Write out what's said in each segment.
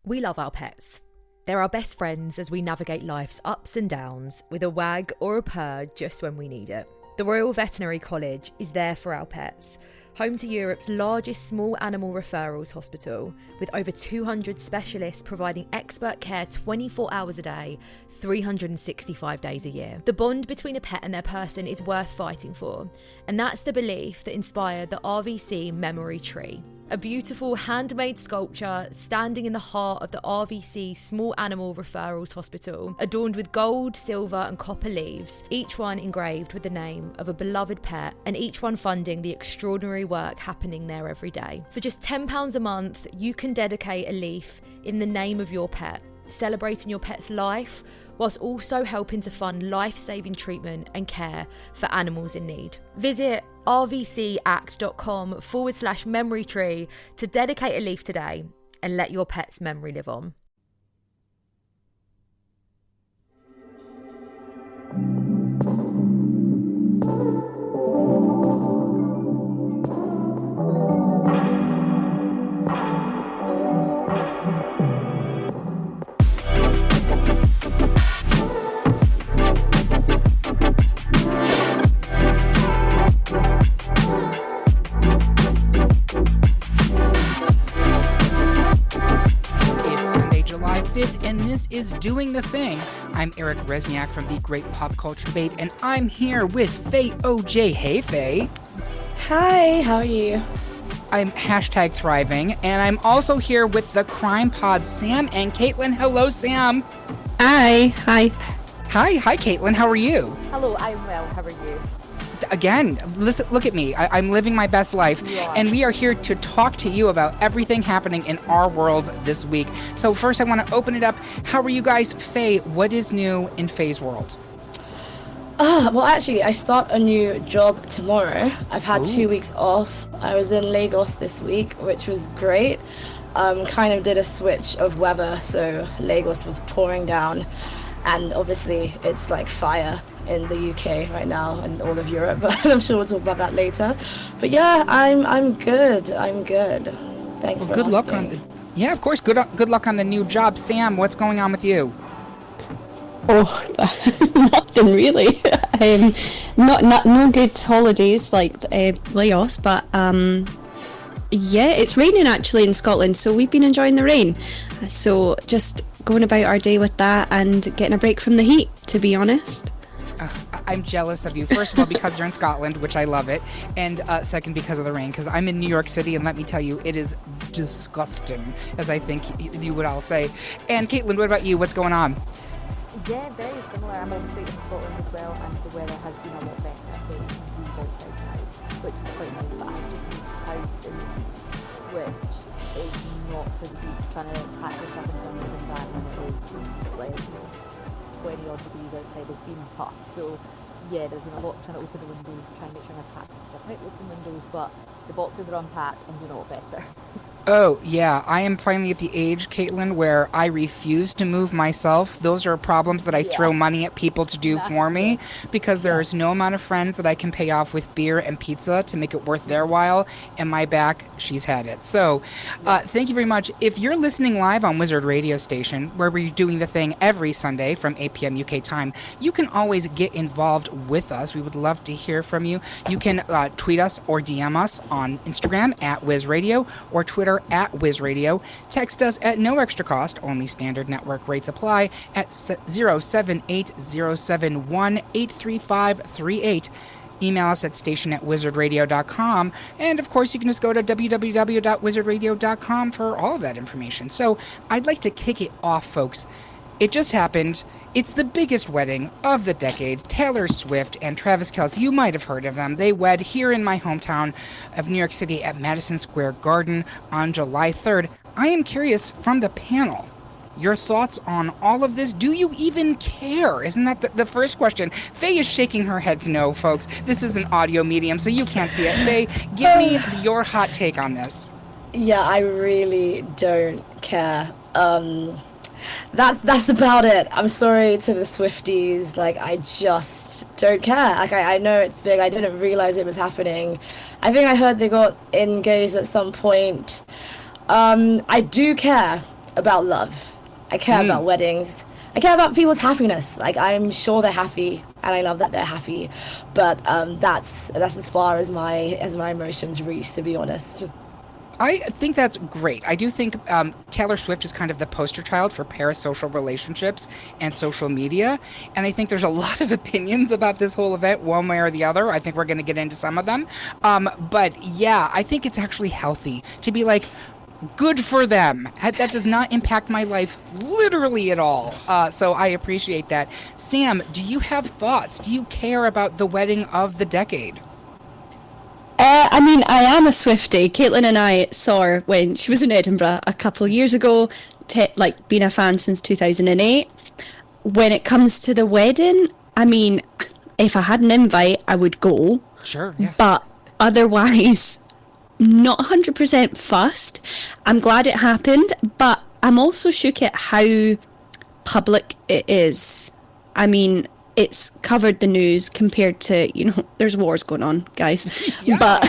We love our pets. They're our best friends as we navigate life's ups and downs with a wag or a purr just when we need it. The Royal Veterinary College is there for our pets, home to Europe's largest small animal referrals hospital, with over 200 specialists providing expert care 24 hours a day, 365 days a year. The bond between a pet and their person is worth fighting for, and that's the belief that inspired the RVC Memory Tree, a beautiful handmade sculpture standing in the heart of the RVC Small Animal Referrals Hospital, adorned with gold, silver and copper leaves, each one engraved with the name of a beloved pet, and each one funding the extraordinary work happening there every day. For just £10 a month, you can dedicate a leaf in the name of your pet, celebrating your pet's life, whilst also helping to fund life-saving treatment and care for animals in need. Visit rvcact.com/memory tree to dedicate a leaf today and let your pet's memory live on. And this is Doing the Thing. I'm Eric Rezsnyak from the Great Pop Culture Debate, and I'm here with Faye OJ. Hey, Faye. Hi, how are you? I'm #thriving, and I'm also here with the Crime Pod, Sam and Caitlin. Hello, Sam. Hi. Hi, Caitlin. How are you? Hello, I'm well. How are you? Again, listen, look at me. I'm living my best life, and we are here to talk to you about everything happening in our world this week. So first, I want to open it up. How are you guys? Faye, what is new in Faye's world? Well, actually, I start a new job tomorrow. I've had 2 weeks off. I was in Lagos this week, which was great. Kind of did a switch of weather, so Lagos was pouring down, and obviously it's like fire in the UK right now and all of Europe, but I'm sure we'll talk about that later. But yeah, I'm good. Thanks for good asking. luck on the of course. Good luck on the new job. Sam, what's going on with you? Oh, nothing really. No good holidays like Laos, but yeah, it's raining actually in Scotland, so we've been enjoying the rain. So just going about our day with that and getting a break from the heat, to be honest. I'm jealous of you. First of all, because you're in Scotland, which I love it, and second, because of the rain, because I'm in New York City, and let me tell you, it is disgusting, as I think you would all say. And Caitlin, what about you? What's going on? Yeah, very similar. I'm obviously in Scotland as well, and the weather has been a lot better. I think we've outside now, which is quite nice, but I've just moved house in the heat, which is not for the week. Trying to pack your stuff and done living that when it is like 20 odd degrees outside has been tough. So yeah, there's been a lot trying to open the windows, trying to make sure my cat's jumping out open windows, but the boxes are unpacked and doing a lot better. Oh, yeah. I am finally at the age, Caitlin, where I refuse to move myself. Those are problems that I throw money at people to do for me, because there is no amount of friends that I can pay off with beer and pizza to make it worth their while. And my back, she's had it. So thank you very much. If you're listening live on Wizard Radio Station, where we're doing the thing every Sunday from 8 p.m. UK time, you can always get involved with us. We would love to hear from you. You can tweet us or DM us on Instagram at WizRadio or Twitter at WizRadio. Text us at no extra cost, only standard network rates apply, at 07807183538. Email us at station@wizardradio.com, and of course you can just go to www.wizardradio.com for all of that information. So I'd like to kick it off, folks. It just happened. It's the biggest wedding of the decade. Taylor Swift and Travis Kelce, you might have heard of them. They wed here in my hometown of New York City at Madison Square Garden on July 3rd. I am curious from the panel, your thoughts on all of this. Do you even care? Isn't that the first question? Faye is shaking her head no, folks. This is an audio medium, so you can't see it. Faye, give me your hot take on this. Yeah, I really don't care. That's about it. I'm sorry to the Swifties. Like, I just don't care. Like, I know it's big. I didn't realize it was happening. I think I heard they got engaged at some point. I do care about love. I care about weddings. I care about people's happiness. Like, I'm sure they're happy, and I love that they're happy. But that's as far as my emotions reach, to be honest. I think that's great. I do think Taylor Swift is kind of the poster child for parasocial relationships and social media. And I think there's a lot of opinions about this whole event, one way or the other. I think we're going to get into some of them. But yeah, I think it's actually healthy to be like, good for them. That does not impact my life literally at all. So I appreciate that. Sam, do you have thoughts? Do you care about the wedding of the decade? I mean, I am a Swiftie. Caitlin and I saw her when she was in Edinburgh a couple of years ago, been a fan since 2008. When it comes to the wedding, I mean, if I had an invite, I would go. Sure, yeah. But otherwise, not 100% fussed. I'm glad it happened, but I'm also shook at how public it is. I mean, it's covered the news compared to, there's wars going on, guys. Yeah. But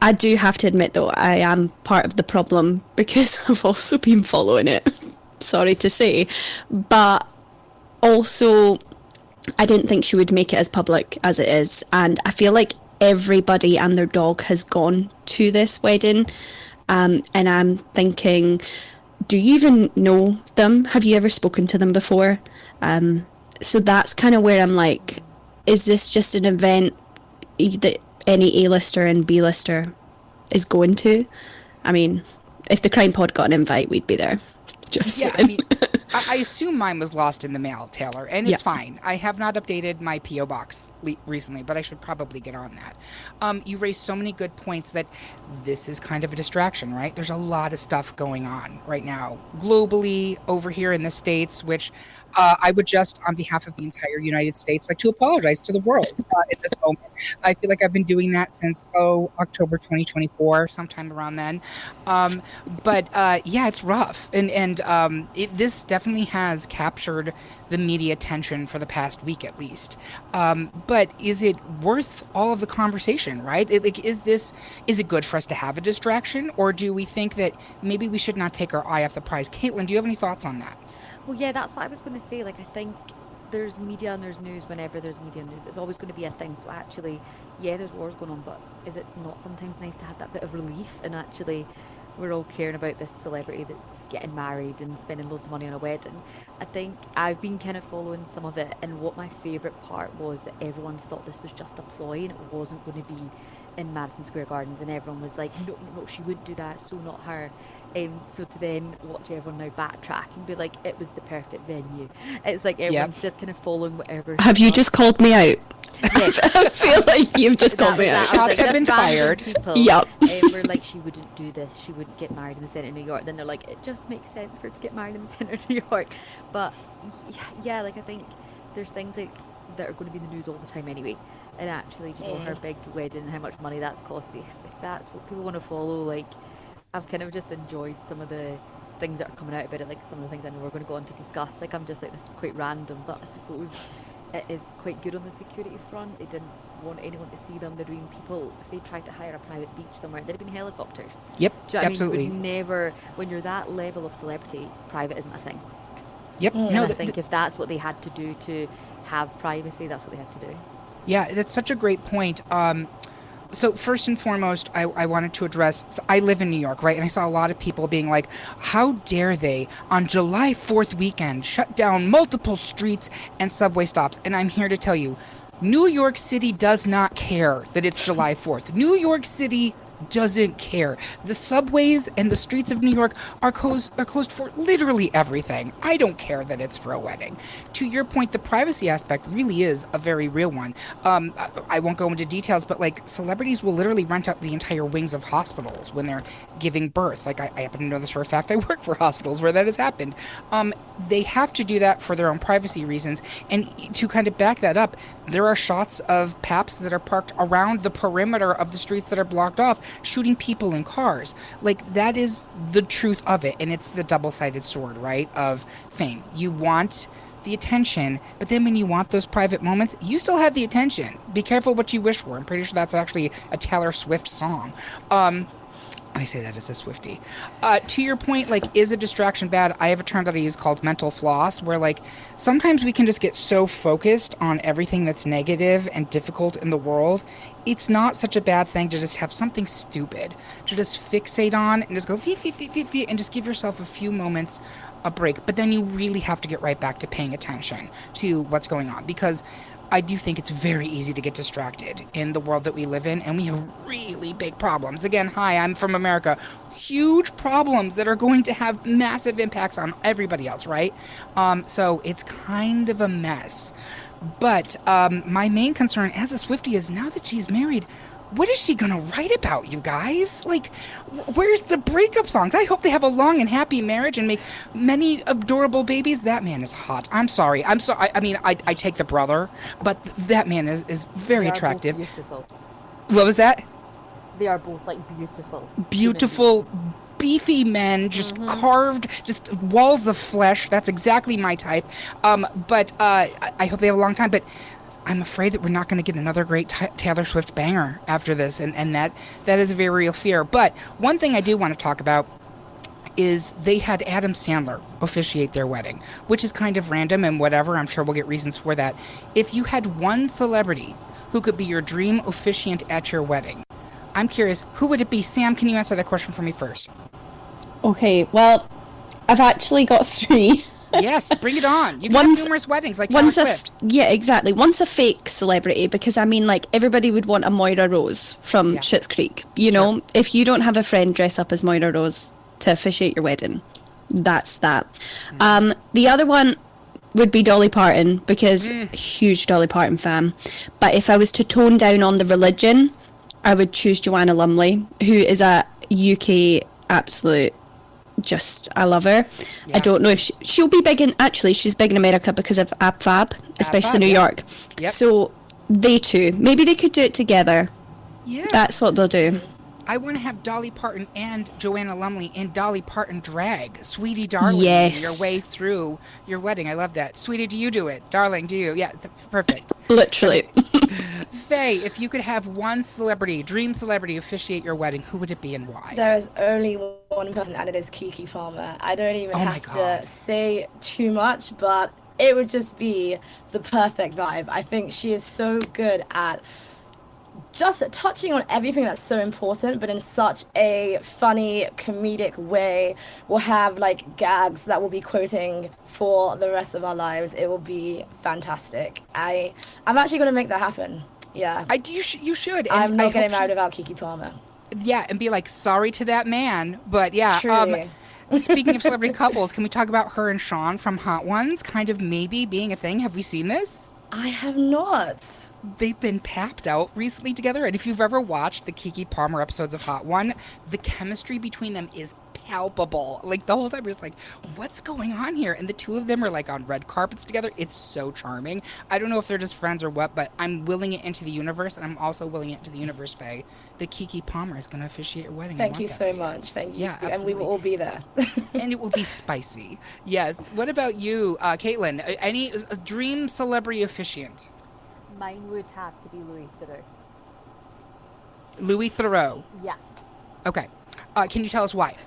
I do have to admit, though, I am part of the problem because I've also been following it. Sorry to say. But also, I didn't think she would make it as public as it is. And I feel like everybody and their dog has gone to this wedding. And I'm thinking, do you even know them? Have you ever spoken to them before? So that's kind of where I'm like, is this just an event that any A-lister and B-lister is going to? I mean, if the Crime Pod got an invite, we'd be there. Just yeah, I mean, I assume mine was lost in the mail, Taylor, and it's fine. I have not updated my P.O. box recently, but I should probably get on that. You raised so many good points that this is kind of a distraction, right? There's a lot of stuff going on right now, globally, over here in the States, which I would just, on behalf of the entire United States, like to apologize to the world at this moment. I feel like I've been doing that since, October 2024, sometime around then. But yeah, it's rough. And this definitely has captured the media attention for the past week at least. But is it worth all of the conversation, right? Is it good for us to have a distraction, or do we think that maybe we should not take our eye off the prize? Caitlin, do you have any thoughts on that? Well, yeah, that's what I was going to say. Like, I think there's media and there's news whenever there's media and news. It's always going to be a thing. So actually, yeah, there's wars going on, but is it not sometimes nice to have that bit of relief? And actually, we're all caring about this celebrity that's getting married and spending loads of money on a wedding. I think I've been kind of following some of it, and what my favourite part was that everyone thought this was just a ploy and it wasn't going to be in Madison Square Gardens, and everyone was like, no, she wouldn't do that, so not her. So to then watch everyone now backtrack and be like, it was the perfect venue. It's like everyone's just kind of following whatever. Have you just called me out? Yes. I feel like you've just called me out. Shots have been fired. Yep. We're like, she wouldn't do this. She wouldn't get married in the centre of New York. Then they're like, it just makes sense for her to get married in the centre of New York. But yeah, like I think there's things like that are going to be in the news all the time anyway. And actually, do you know, her big wedding and how much money that's costing? If that's what people want to follow, like, I've kind of just enjoyed some of the things that are coming out about it, like some of the things I know we're going to go on to discuss. Like, I'm just like, this is quite random, but I suppose it is quite good on the security front. They didn't want anyone to see them. They're doing people, if they tried to hire a private beach somewhere, there'd have been helicopters. Yep, Do you know absolutely. I mean? You would never, when you're that level of celebrity, private isn't a thing. Yep. And No, I think if that's what they had to do to have privacy, that's what they had to do. Yeah, that's such a great point. So first and foremost, I wanted to address, so I live in New York, right? And I saw a lot of people being like, how dare they, on July 4th weekend, shut down multiple streets and subway stops? And I'm here to tell you, New York City does not care that it's July 4th. New York City doesn't care. The subways and the streets of New York are closed for literally everything. I don't care that it's for a wedding. To your point, the privacy aspect really is a very real one. I won't go into details, but like celebrities will literally rent out the entire wings of hospitals when they're giving birth. Like I happen to know this for a fact. I work for hospitals where that has happened. They have to do that for their own privacy reasons. And to kind of back that up, there are shots of PAPs that are parked around the perimeter of the streets that are blocked off, shooting people in cars. Like, that is the truth of it, and it's the double-sided sword, right, of fame. You want the attention, but then when you want those private moments, you still have the attention. Be careful what you wish for. I'm pretty sure that's actually a Taylor Swift song. I say that as a Swiftie. To your point, like, is a distraction bad? I have a term that I use called mental floss, where, like, sometimes we can just get so focused on everything that's negative and difficult in the world. It's not such a bad thing to just have something stupid to just fixate on and just go and just give yourself a few moments a break. But then you really have to get right back to paying attention to what's going on, because I do think it's very easy to get distracted in the world that we live in, and we have really big problems. Again, hi, I'm from America. Huge problems that are going to have massive impacts on everybody else, right? So it's kind of a mess. But my main concern as a Swiftie is, now that she's married, what is she gonna write about, you guys? Like, where's the breakup songs? I hope they have a long and happy marriage and make many adorable babies. That man is hot. I'm sorry. I mean, I take the brother, but that man is very attractive. Both beautiful. What was that? They are both, like, beautiful. Beautiful, beefy men, just carved, just walls of flesh. That's exactly my type. But I hope they have a long time. But I'm afraid that we're not going to get another great Taylor Swift banger after this, and that is a very real fear. But one thing I do want to talk about is they had Adam Sandler officiate their wedding, which is kind of random and whatever. I'm sure we'll get reasons for that. If you had one celebrity who could be your dream officiant at your wedding, I'm curious, who would it be? Sam, can you answer that question for me first? Okay, well, I've actually got 3. Yes, bring it on. You can have numerous weddings like Taylor Swift. Yeah, exactly. One's a fake celebrity, because, I mean, like, everybody would want a Moira Rose from Schitt's Creek. You know, if you don't have a friend dress up as Moira Rose to officiate your wedding, that's that. The other one would be Dolly Parton, because huge Dolly Parton fan. But if I was to tone down on the religion, I would choose Joanna Lumley, who is a UK absolute... I love her. Yeah. I don't know if she'll be big in... Actually, she's big in America because of AbFab, especially New York. Yep. So they two, maybe they could do it together. Yeah. That's what they'll do. I want to have Dolly Parton and Joanna Lumley in Dolly Parton drag. Sweetie, darling, your way through your wedding. I love that. Sweetie, do you do it? Darling, do you? Yeah, perfect. Literally. Faye, if you could have one celebrity, dream celebrity, officiate your wedding, who would it be and why? There is only one person, and it is Keke Palmer. I don't even have to say too much, but it would just be the perfect vibe. I think she is so good at just touching on everything that's so important, but in such a funny, comedic way. We'll have, like, gags that we'll be quoting for the rest of our lives. It will be fantastic. I'm actually going to make that happen. Yeah. You should. And I'm not getting married without Keke Palmer. Yeah, and be like, sorry to that man. But yeah. Truly. Speaking of celebrity couples, can we talk about her and Sean from Hot Ones kind of maybe being a thing? Have we seen this? I have not. They've been papped out recently together, and if you've ever watched the Keke Palmer episodes of Hot One, the chemistry between them is palpable. Like, the whole time you're just like, what's going on here? And the two of them are, like, on red carpets together. It's so charming. I don't know if they're just friends or what, but I'm willing it into the universe, and I'm also willing it into the universe, Faye, that Keke Palmer is going to officiate your wedding. Thank you so much. Thank you. Yeah, absolutely. And we will all be there. And it will be spicy. Yes. What about you, Caitlin? Any dream celebrity officiant? Mine would have to be Louis Theroux. Louis Theroux? Yeah. Okay. Can you tell us why?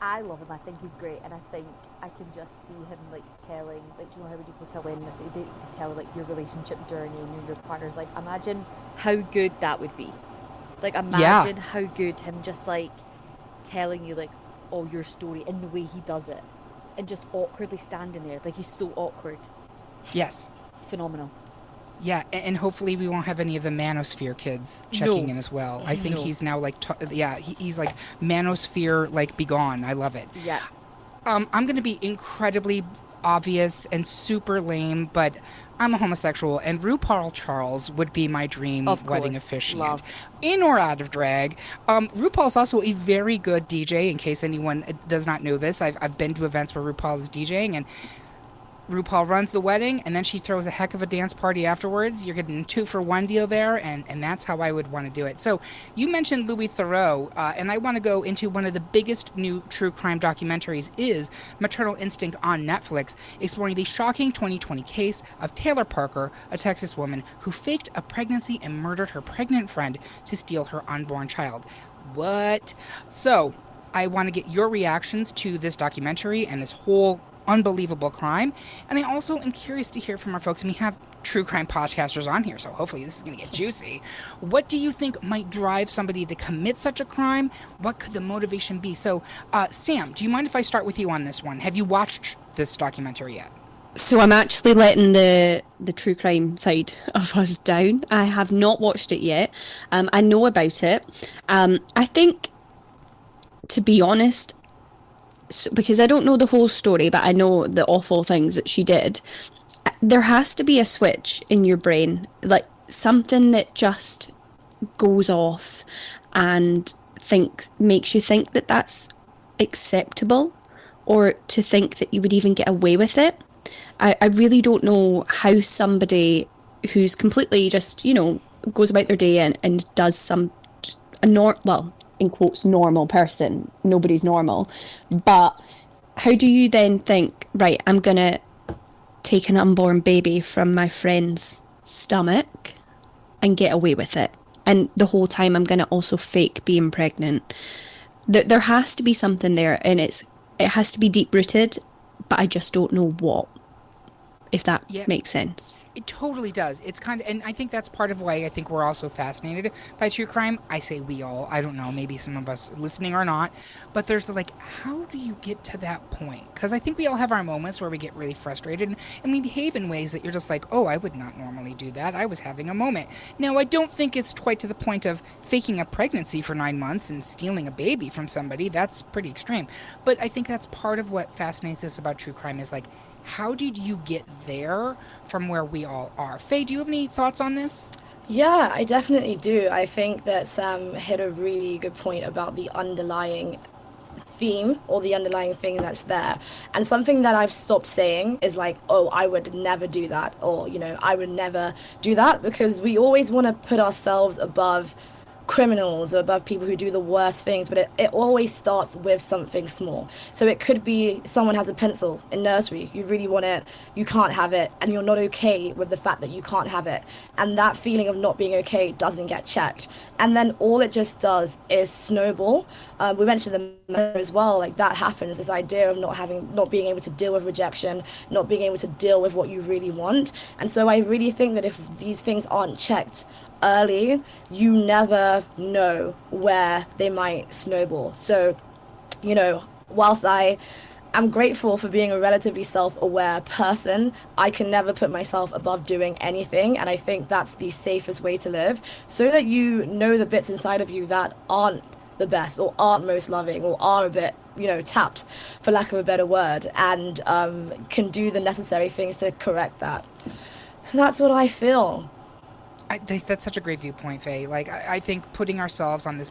I love him. I think he's great, and I think I can just see him, like, telling, like, do you know how people tell when they tell, like, your relationship journey and your partner's, like, imagine how good that would be. Like, imagine how good him just, like, telling you, like, oh, your story in the way he does it, and just awkwardly standing there, like, he's so awkward. Yes. Phenomenal. Yeah, and hopefully we won't have any of the Manosphere kids checking in as well. I think he's now, like, he's like Manosphere, like, be gone. I love it. Yeah. I'm going to be incredibly obvious and super lame, but I'm a homosexual, and RuPaul Charles would be my dream wedding officiant. Love. In or out of drag. RuPaul's also a very good DJ, in case anyone does not know this. I've been to events where RuPaul is DJing, and RuPaul runs the wedding, and then she throws a heck of a dance party afterwards. You're getting 2-for-1 deal there, and that's how I would want to do it. So you mentioned Louis Theroux, and I want to go into one of the biggest new true crime documentaries is Maternal Instinct on Netflix, exploring the shocking 2020 case of Taylor Parker, a Texas woman who faked a pregnancy and murdered her pregnant friend to steal her unborn child. What? So, I want to get your reactions to this documentary and this whole unbelievable crime. And I also am curious to hear from our folks. And we have true crime podcasters on here, so hopefully this is going to get juicy. What do you think might drive somebody to commit such a crime? What could the motivation be? So, Sam, do you mind if I start with you on this one? Have you watched this documentary yet? So I'm actually letting the true crime side of us down. I have not watched it yet. I know about it. I think, to be honest, because I don't know the whole story, but I know the awful things that she did, there has to be a switch in your brain, like something that just goes off and makes you think that that's acceptable, or to think that you would even get away with it. I really don't know how somebody who's completely just, goes about their day and does in quotes, normal person. Nobody's normal. But how do you then think, right, I'm going to take an unborn baby from my friend's stomach and get away with it? And the whole time I'm going to also fake being pregnant. There has to be something there, and it has to be deep-rooted, but I just don't know what. If that makes sense. It totally does. It's kind of, and I think that's part of why I think we're all so fascinated by true crime. I say we all, I don't know, maybe some of us listening are not, but there's how do you get to that point? Because I think we all have our moments where we get really frustrated and we behave in ways that you're just like, oh, I would not normally do that. I was having a moment. Now, I don't think it's quite to the point of faking a pregnancy for 9 months and stealing a baby from somebody. That's pretty extreme. But I think that's part of what fascinates us about true crime is how did you get there from where we all are? Faye, do you have any thoughts on this? Yeah, I definitely do. I think that Sam hit a really good point about the underlying theme or the underlying thing that's there. And something that I've stopped saying is oh, I would never do that, or, I would never do that, because we always want to put ourselves above criminals or above people who do the worst things, but it always starts with something small. So it could be someone has a pencil in nursery, you really want it, you can't have it, and you're not okay with the fact that you can't have it, and that feeling of not being okay doesn't get checked, and then all it just does is snowball. We mentioned the as well, that happens, this idea of not being able to deal with rejection, not being able to deal with what you really want. And so I really think that if these things aren't checked early, you never know where they might snowball. So, whilst I am grateful for being a relatively self-aware person, I can never put myself above doing anything, and I think that's the safest way to live, so that you know the bits inside of you that aren't the best, or aren't most loving, or are a bit tapped, for lack of a better word, and can do the necessary things to correct that. So that's what I feel. I think that's such a great viewpoint, Faye. I think putting ourselves on this,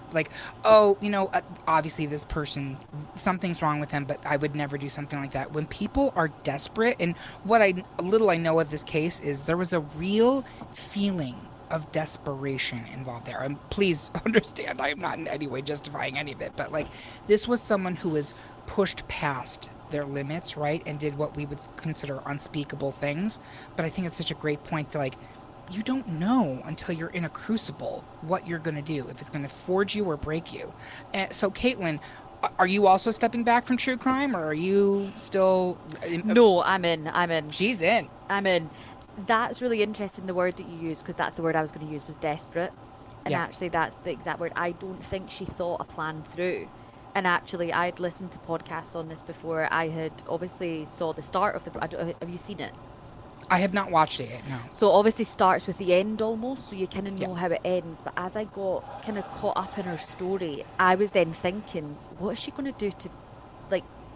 obviously this person, something's wrong with him, but I would never do something like that. When people are desperate, and little I know of this case is there was a real feeling of desperation involved there. And please understand, I am not in any way justifying any of it, but this was someone who was pushed past their limits, right, and did what we would consider unspeakable things. But I think it's such a great point to you don't know until you're in a crucible what you're going to do, if it's going to forge you or break you. So, Caitlin, are you also stepping back from true crime, or are you still... No, I'm in. She's in. I'm in. That's really interesting, the word that you used, because that's the word I was going to use, was desperate. And actually, that's the exact word. I don't think she thought a plan through. And actually, I'd listened to podcasts on this before. I had obviously saw the start of have you seen it? I have not watched it yet, no. So obviously starts with the end almost, so you kind of know how it ends. But as I got kind of caught up in her story, I was then thinking, what is she going to do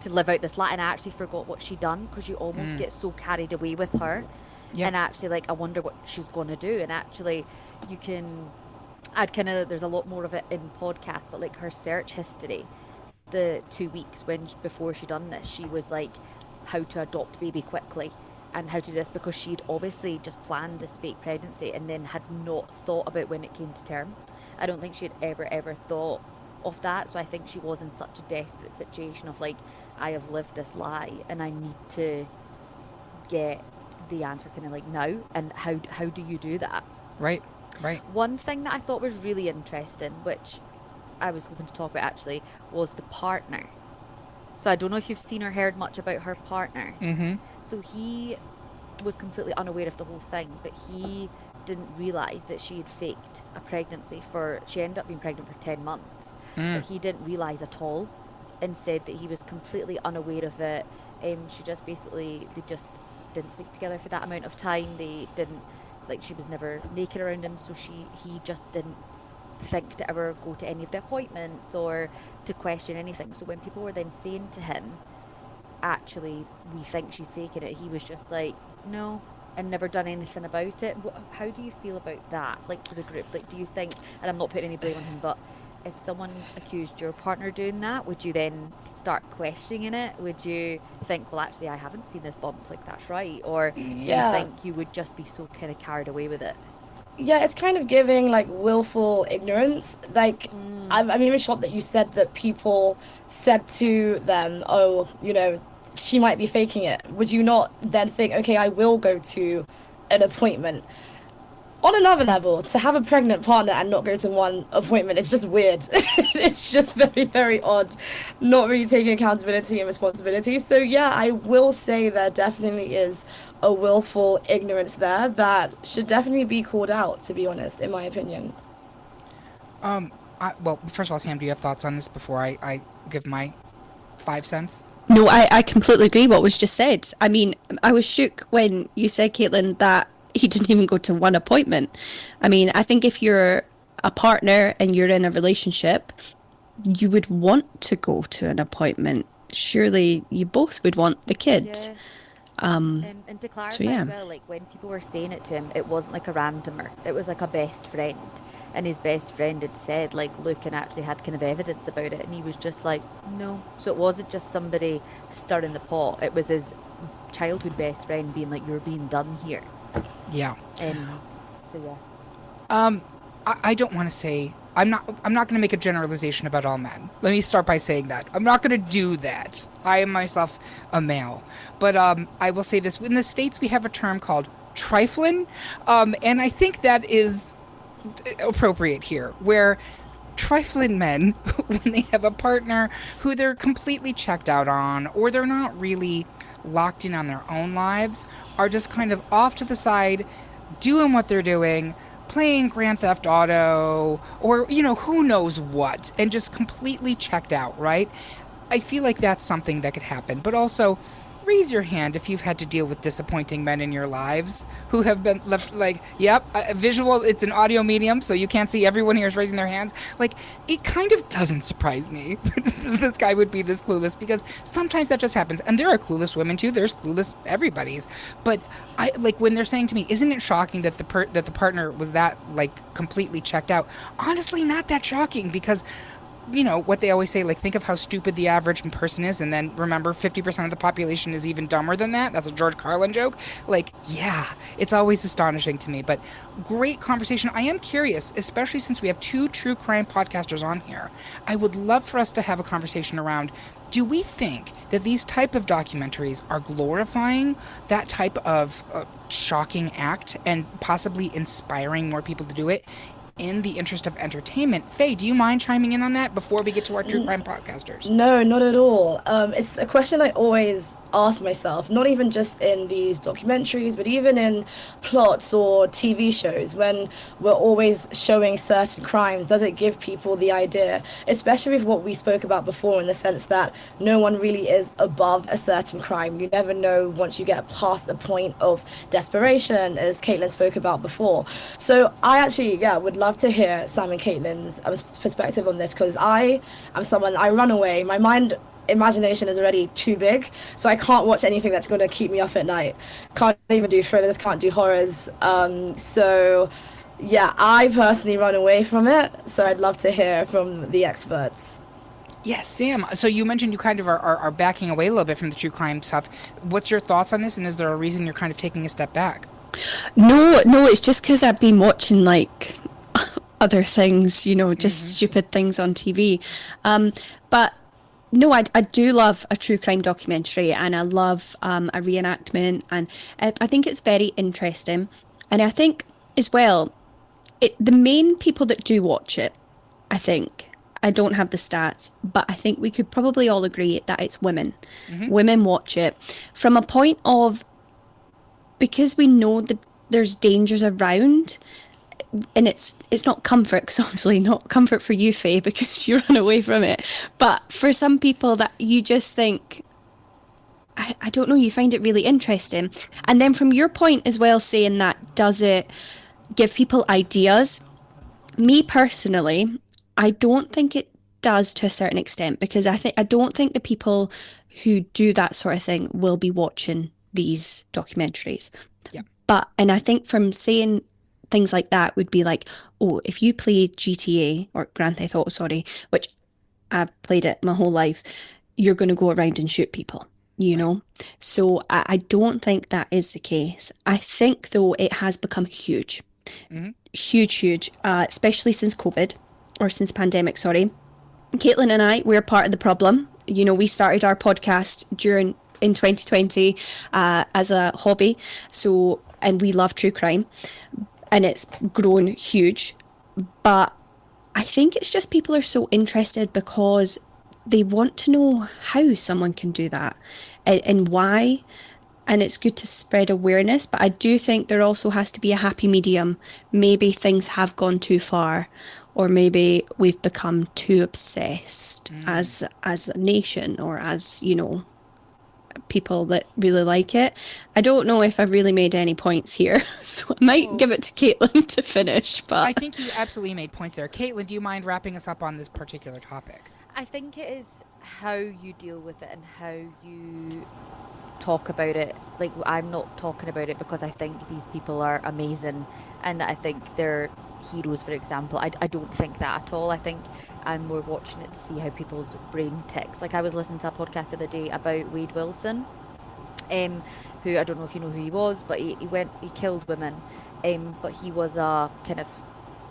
to live out this life? And I actually forgot what she'd done, because you almost get so carried away with her. Yeah. And actually, I wonder what she's going to do. And actually, there's a lot more of it in podcast, but her search history, the 2 weeks before she done this, she was how to adopt baby quickly. And how to do this, because she'd obviously just planned this fake pregnancy and then had not thought about when it came to term. I don't think she'd ever thought of that. So I think she was in such a desperate situation of I have lived this lie and I need to get the answer kind of now. And how do you do that? Right. One thing that I thought was really interesting, which I was hoping to talk about actually was the partner. So I don't know if you've seen or heard much about her partner. Mm-hmm. So he was completely unaware of the whole thing, but he didn't realise that she had faked a pregnancy she ended up being pregnant for 10 months. But he didn't realise at all, and said that he was completely unaware of it. She just basically, they just didn't sleep together for that amount of time. They didn't, like, she was never naked around him, so he just didn't think to ever go to any of the appointments or to question anything. So when people were then saying to him, actually, we think she's faking it, he was just like, no, and never done anything about it. How do you feel about that, like, to the group? Like, do you think, and I'm not putting any blame on him, but if someone accused your partner doing that, would you then start questioning it? Would you think, well, actually, I haven't seen this bump, like, that's right? Or do you think you would just be so kind of carried away with it? Yeah, it's kind of giving, like, willful ignorance. Like, I'm even shocked that you said that people said to them, oh, you know, she might be faking it. Would you not then think, okay, I will go to an appointment? On another level, to have a pregnant partner and not go to one appointment, it's just weird. It's just very, very odd, not really taking accountability and responsibility. So yeah, I will say there definitely is a willful ignorance there that should definitely be called out, to be honest, in my opinion. Well, first of all, Sam, do you have thoughts on this before I give my 5 cents? No, I completely agree what was just said. I mean, I was shook when you said, Caitlin, that he didn't even go to one appointment. I mean, I think if you're a partner and you're in a relationship, you would want to go to an appointment. Surely you both would want the kid. Yeah. And to clarify as well, like, when people were saying it to him, it wasn't like a randomer. It was like a best friend. And his best friend had said, like, look, and actually had kind of evidence about it. And he was just like, no. So it wasn't just somebody stirring the pot. It was his childhood best friend being like, you're being done here. Yeah. So yeah. I don't want to say, I'm not going to make a generalization about all men. Let me start by saying that. I'm not going to do that. I am myself a male. But I will say this. In the States, we have a term called trifling. And I think that is appropriate here, where trifling men, when they have a partner who they're completely checked out on, or they're not really locked in on their own lives, are just kind of off to the side, doing what they're doing, playing Grand Theft Auto, or, you know, who knows what, and just completely checked out, right? I feel like that's something that could happen. But also, raise your hand if you've had to deal with disappointing men in your lives who have been left like, yep, visual, it's an audio medium, so you can't see everyone here is raising their hands. Like, it kind of doesn't surprise me this guy would be this clueless, because sometimes that just happens. And there are clueless women too. There's clueless everybody's. But I like when they're saying to me, isn't it shocking that the partner was that, like, completely checked out? Honestly, not that shocking, because you know, what they always say, like, think of how stupid the average person is, and then remember 50% of the population is even dumber than that. That's a George Carlin joke. Like, yeah, it's always astonishing to me. But great conversation. I am curious, especially since we have 2 true crime podcasters on here. I would love for us to have a conversation around, do we think that these type of documentaries are glorifying that type of shocking act and possibly inspiring more people to do it in the interest of entertainment? Faye, do you mind chiming in on that before we get to our true crime podcasters? No, not at all. It's a question I always ask myself, not even just in these documentaries, but even in plots or TV shows, when we're always showing certain crimes, does it give people the idea, especially with what we spoke about before, in the sense that no one really is above a certain crime. You never know once you get past the point of desperation, as Caitlin spoke about before. So I actually, would love to hear Sam and Caitlin's perspective on this, because I am someone, I run away. My imagination is already too big, so I can't watch anything that's going to keep me up at night. Can't even do thrillers, can't do horrors. So yeah, I personally run away from it, so I'd love to hear from the experts. Yes, Sam. So you mentioned you kind of are backing away a little bit from the true crime stuff. What's your thoughts on this, and is there a reason you're kind of taking a step back? No, it's just because I've been watching, like, other things, you know, just stupid things on TV. But no, I do love a true crime documentary, and I love a reenactment, and I think it's very interesting. And I think as well, the main people that do watch it, I think, I don't have the stats, but I think we could probably all agree that it's women. Women watch it from a point of, because we know that there's dangers around, and it's not comfort, because obviously not comfort for you, Faye, because you run away from it. But for some people that you just think, I don't know, you find it really interesting. And then from your point as well, saying that, does it give people ideas? Me personally, I don't think it does to a certain extent, because I don't think the people who do that sort of thing will be watching these documentaries. Yeah. And I think from saying things like that would be like, oh, if you play GTA or Grand Theft Auto, sorry, which I've played it my whole life, you're going to go around and shoot people, you know? So I don't think that is the case. I think, though, it has become huge. Huge, especially since COVID, or since pandemic, sorry. Caitlin and I, we're part of the problem. You know, we started our podcast in 2020 as a hobby. So, and we love true crime, and it's grown huge. But I think it's just people are so interested because they want to know how someone can do that and why. And it's good to spread awareness, but I do think there also has to be a happy medium. Maybe things have gone too far, or maybe we've become too obsessed as a nation, or as, you know, people that really like it. I don't know if I've really made any points here, so I might give it to Caitlin to finish. But I think you absolutely made points there. Caitlin, do you mind wrapping us up on this particular topic? I think it is how you deal with it and how you talk about it. Like, I'm not talking about it because I think these people are amazing and I think they're heroes, for example. I don't think that at all. I think I'm more watching it to see how people's brain ticks. Like, I was listening to a podcast the other day about Wade Wilson, who, I don't know if you know who he was, but he killed women, but he was a kind of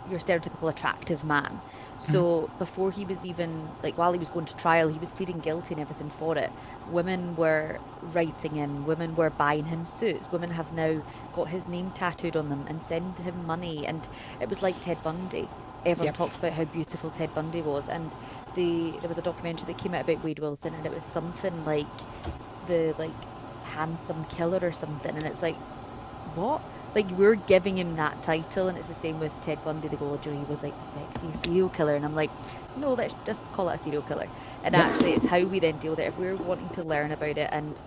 your stereotypical attractive man. So before he was even, like, while he was going to trial, he was pleading guilty and everything for it. Women were writing him, women were buying him suits, women have now got his name tattooed on them and send him money. And it was like Ted Bundy. Everyone talks about how beautiful Ted Bundy was, and there was a documentary that came out about Wade Wilson, and it was something like the handsome killer or something, and it's like, what? Like, we're giving him that title, and it's the same with Ted Bundy. They go, he was like the sexy serial killer, and I'm like, no, let's just call it a serial killer. And actually, it's how we then deal with it. If we're wanting to learn about it and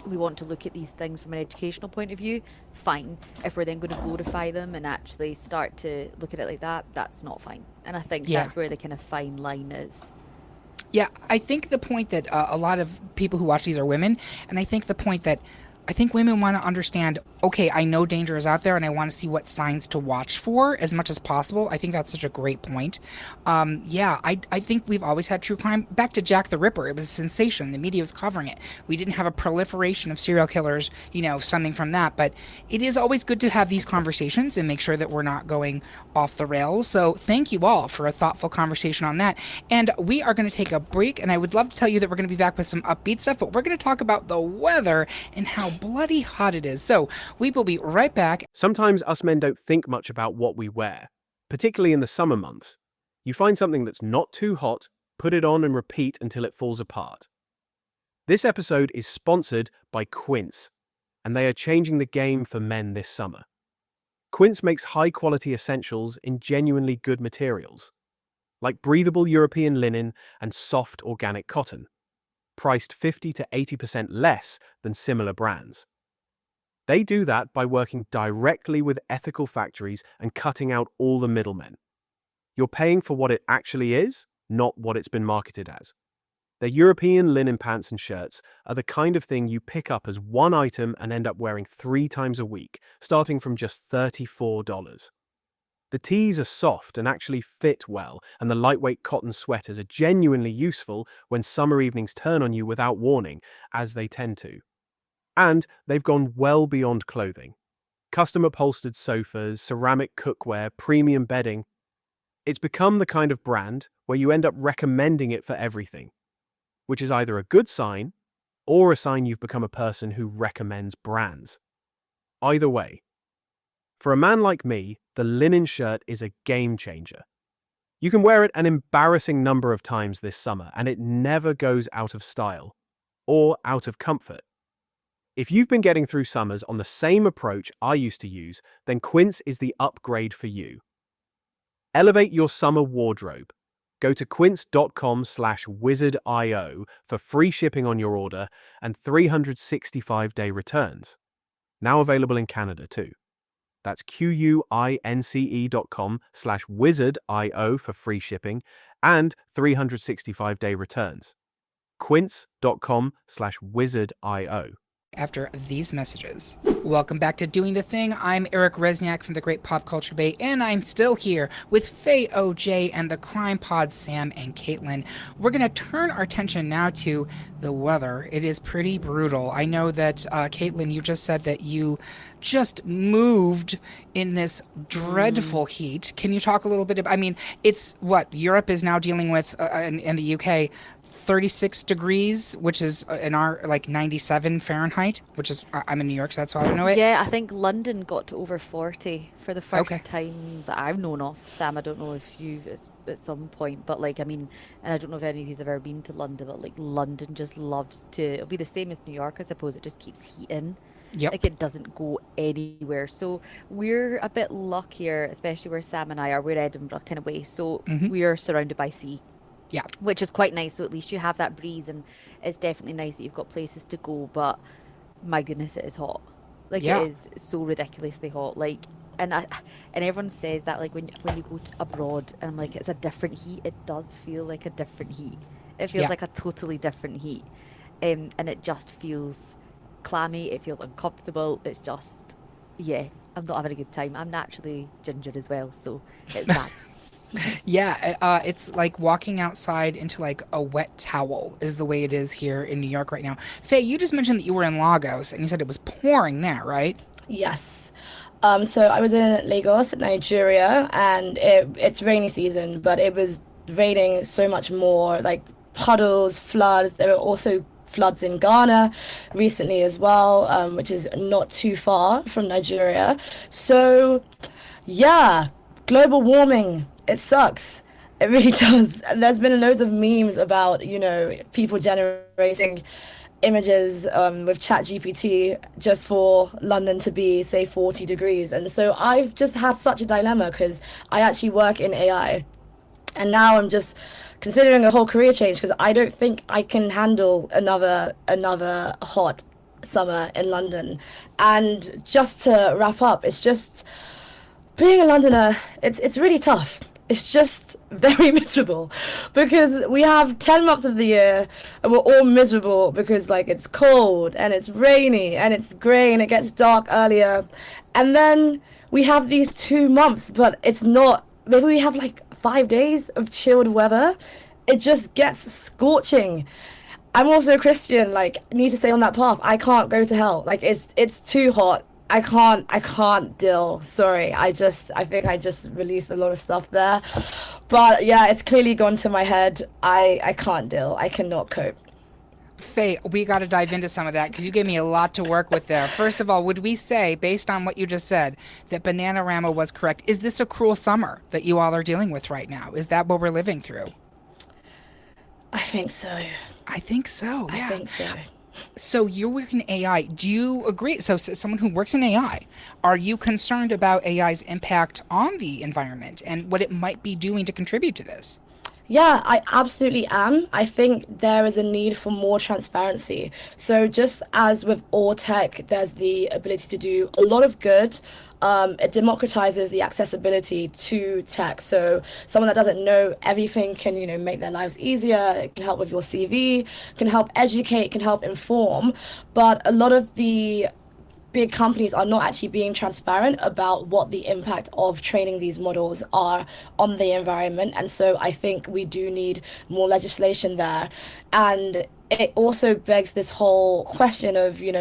we want to look at these things from an educational point of view, fine. If we're then going to glorify them and actually start to look at it like that, that's not fine. And I think that's where the kind of fine line is. Yeah, I think the point that a lot of people who watch these are women, and I think the point that I think women want to understand, okay, I know danger is out there and I want to see what signs to watch for as much as possible. I think that's such a great point. I think we've always had true crime. Back to Jack the Ripper, it was a sensation. The media was covering it. We didn't have a proliferation of serial killers, stemming from that. But it is always good to have these conversations and make sure that we're not going off the rails. So thank you all for a thoughtful conversation on that. And we are going to take a break, and I would love to tell you that we're going to be back with some upbeat stuff, but we're going to talk about the weather and how bloody hot it is. So we will be right back. Sometimes us men don't think much about what we wear, particularly in the summer months. You find something that's not too hot, put it on and repeat until it falls apart. This episode is sponsored by Quince, and they are changing the game for men this summer. Quince makes high-quality essentials in genuinely good materials, like breathable European linen and soft organic cotton, priced 50 to 80% less than similar brands. They do that by working directly with ethical factories and cutting out all the middlemen. You're paying for what it actually is, not what it's been marketed as. Their European linen pants and shirts are the kind of thing you pick up as one item and end up wearing 3 times a week, starting from just $34. The tees are soft and actually fit well, and the lightweight cotton sweaters are genuinely useful when summer evenings turn on you without warning, as they tend to. And they've gone well beyond clothing. Custom upholstered sofas, ceramic cookware, premium bedding. It's become the kind of brand where you end up recommending it for everything, which is either a good sign or a sign you've become a person who recommends brands. Either way, for a man like me, the linen shirt is a game changer. You can wear it an embarrassing number of times this summer, and it never goes out of style or out of comfort. If you've been getting through summers on the same approach I used to use, then Quince is the upgrade for you. Elevate your summer wardrobe. Go to quince.com/wizardio for free shipping on your order and 365-day returns. Now available in Canada too. That's QUINCE.com/wizardio for free shipping and 365-day returns. Quince.com/wizardio. After these messages. Welcome back to Doing the Thing. I'm Eric Rezsnyak from the Great Pop Culture Debate, and I'm still here with Faye OJ and the Crime Pod Sam and Caitlin. We're going to turn our attention now to the weather. It is pretty brutal. I know that, Caitlin, you just said that you just moved in this dreadful heat. Can you talk a little bit about, I mean, it's what Europe is now dealing with in the UK, 36 degrees, which is in our 97 Fahrenheit, which is, I'm in New York, so that's why I know it. Yeah, I think London got to over 40 for the first Okay. time that I've known of. Sam, I don't know if you've at some point, but I mean, and I don't know if any of you's ever been to London, but London just loves to, it'll be the same as New York, I suppose. It just keeps heating. Yep. It doesn't go anywhere. So we're a bit luckier, especially where Sam and I are. We're Edinburgh kind of way. So we're surrounded by sea. Yeah. Which is quite nice. So at least you have that breeze, and it's definitely nice that you've got places to go. But my goodness, it is hot. Yeah. It is so ridiculously hot. And everyone says that when you go abroad, and I'm like, it's a different heat. It does feel like a different heat. It feels like a totally different heat. And it just feels clammy. It feels uncomfortable. It's just, I'm not having a good time. I'm naturally ginger as well, so it's bad. Yeah, it's like walking outside into a wet towel is the way it is here in New York right now. Faye, you just mentioned that you were in Lagos and you said it was pouring there, right? Yes. So I was in Lagos, Nigeria, and it's rainy season, but it was raining so much more, puddles, floods. There were also floods in Ghana recently as well, which is not too far from Nigeria. So, yeah, global warming, it sucks. It really does. And there's been loads of memes about, people generating images with ChatGPT just for London to be, say, 40 degrees. And so I've just had such a dilemma because I actually work in AI. And now I'm just considering a whole career change because I don't think I can handle another hot summer in London. And just to wrap up, it's just being a Londoner, it's really tough. It's just very miserable because we have 10 months of the year and we're all miserable because it's cold and it's rainy and it's grey and it gets dark earlier. And then we have these 2 months, but it's not, maybe we have 5 days of chilled weather. It just gets scorching. I'm also a Christian, need to stay on that path. I can't go to hell. It's too hot. I can't deal. Sorry. I think I just released a lot of stuff there. But yeah, it's clearly gone to my head. I can't deal. I cannot cope. Faye, we got to dive into some of that because you gave me a lot to work with there. First of all, would we say, based on what you just said, that Bananarama was correct? Is this a cruel summer that you all are dealing with right now? Is that what we're living through? I think so. I think so, yeah. I think so. So you're working in AI. Do you agree? So someone who works in AI, are you concerned about AI's impact on the environment and what it might be doing to contribute to this? Yeah, I absolutely am. I think there is a need for more transparency. So just as with all tech, there's the ability to do a lot of good. It democratizes the accessibility to tech. So someone that doesn't know everything can, make their lives easier. It can help with your CV, can help educate, can help inform. But a lot of the big companies are not actually being transparent about what the impact of training these models are on the environment. And so I think we do need more legislation there. And it also begs this whole question of, your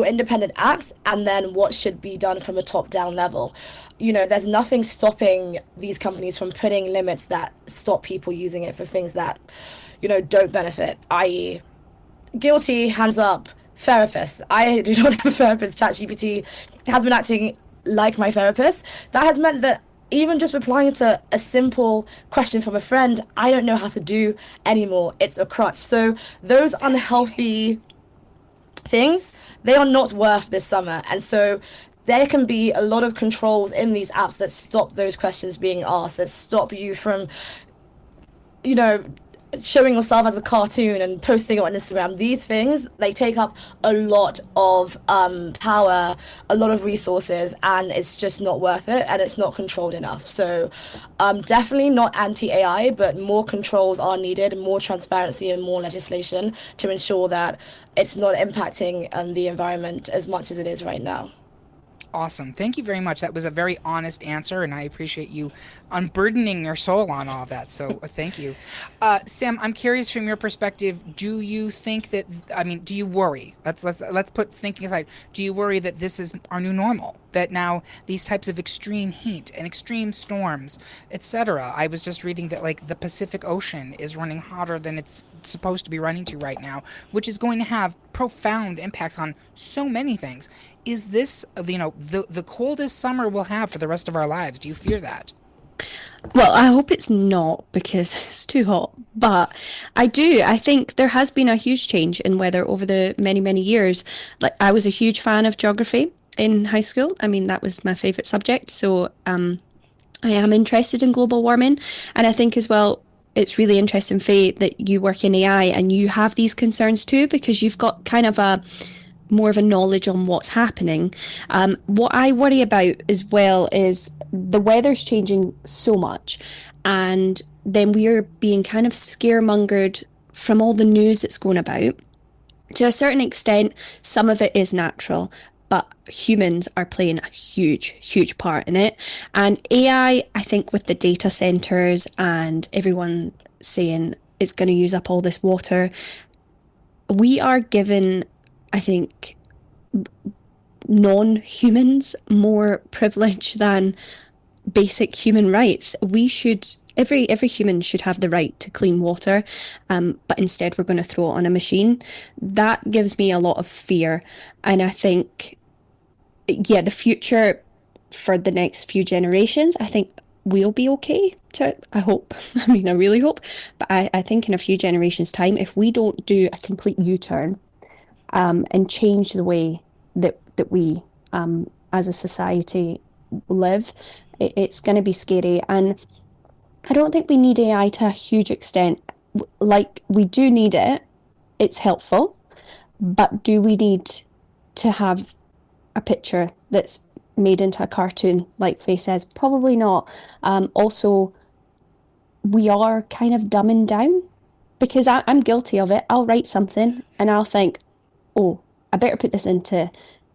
independent acts and then what should be done from a top-down level. There's nothing stopping these companies from putting limits that stop people using it for things that, don't benefit, i.e. guilty, hands up, therapist. I do not have a therapist. ChatGPT has been acting like my therapist. That has meant that even just replying to a simple question from a friend, I don't know how to do anymore. It's a crutch. So those unhealthy things, they are not worth this summer. And so there can be a lot of controls in these apps that stop those questions being asked, that stop you from, you know, showing yourself as a cartoon and posting it on Instagram. These things, they take up a lot of power, a lot of resources, and it's just not worth it, and it's not controlled enough. So definitely not anti-AI, but more controls are needed, more transparency and more legislation to ensure that it's not impacting the environment as much as it is right now. Awesome. Thank you very much. That was a very honest answer, and I appreciate you unburdening your soul on all that. So thank you. Sam, I'm curious from your perspective, do you think that, I mean, do you worry? Let's put thinking aside. Do you worry that this is our new normal? That now these types of extreme heat and extreme storms, etc. I was just reading that like the Pacific Ocean is running hotter than it's supposed to be running to right now, which is going to have profound impacts on so many things. Is this, the coldest summer we'll have for the rest of our lives? Do you fear that? Well, I hope it's not because it's too hot. But I do. I think there has been a huge change in weather over the many, many years. Like I was a huge fan of geography in high school. I mean, that was my favorite subject. So I am interested in global warming. And I think as well, it's really interesting, Faye, that you work in AI and you have these concerns too, because you've got kind of more of a knowledge on what's happening. What I worry about as well is the weather's changing so much, and then we're being kind of scaremongered from all the news that's going about. To a certain extent, some of it is natural, but humans are playing a huge, huge part in it. And AI, I think with the data centers and everyone saying it's going to use up all this water, we are given, I think, non-humans more privilege than basic human rights. We should, every human should have the right to clean water, but instead we're going to throw it on a machine. That gives me a lot of fear. And I think, yeah, the future for the next few generations, I think we'll be okay. I hope. I mean, I really hope. But I think in a few generations' time, if we don't do a complete U-turn, and change the way that we as a society live, it's going to be scary. And I don't think we need AI to a huge extent. Like, we do need it, it's helpful, but do we need to have a picture that's made into a cartoon, like Faye says? Probably not. Also, we are kind of dumbing down, because I'm guilty of it. I'll write something and I'll think, oh, I better put this into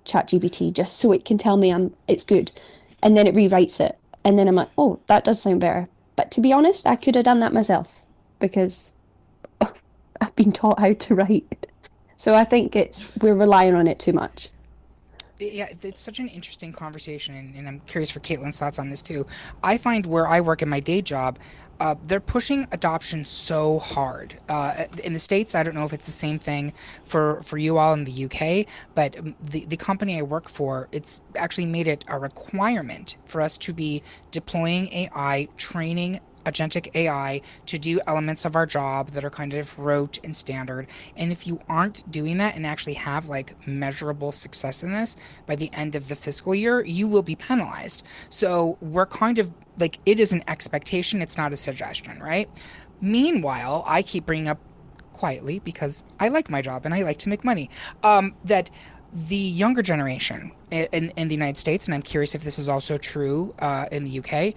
ChatGPT just so it can tell me it's good. And then it rewrites it. And then I'm like, oh, that does sound better. But to be honest, I could have done that myself because I've been taught how to write. So I think we're relying on it too much. Yeah, it's such an interesting conversation, and I'm curious for Caitlin's thoughts on this too. I find where I work in my day job, they're pushing adoption so hard. In the States, I don't know if it's the same thing for you all in the UK, but the company I work for, it's actually made it a requirement for us to be deploying AI, training agentic AI to do elements of our job that are kind of rote and standard. And if you aren't doing that and actually have like measurable success in this by the end of the fiscal year, you will be penalized. So we're kind of like, it is an expectation, it's not a suggestion, right? Meanwhile, I keep bringing up quietly, because I like my job and I like to make money, that the younger generation in the United States, and I'm curious if this is also true in the UK,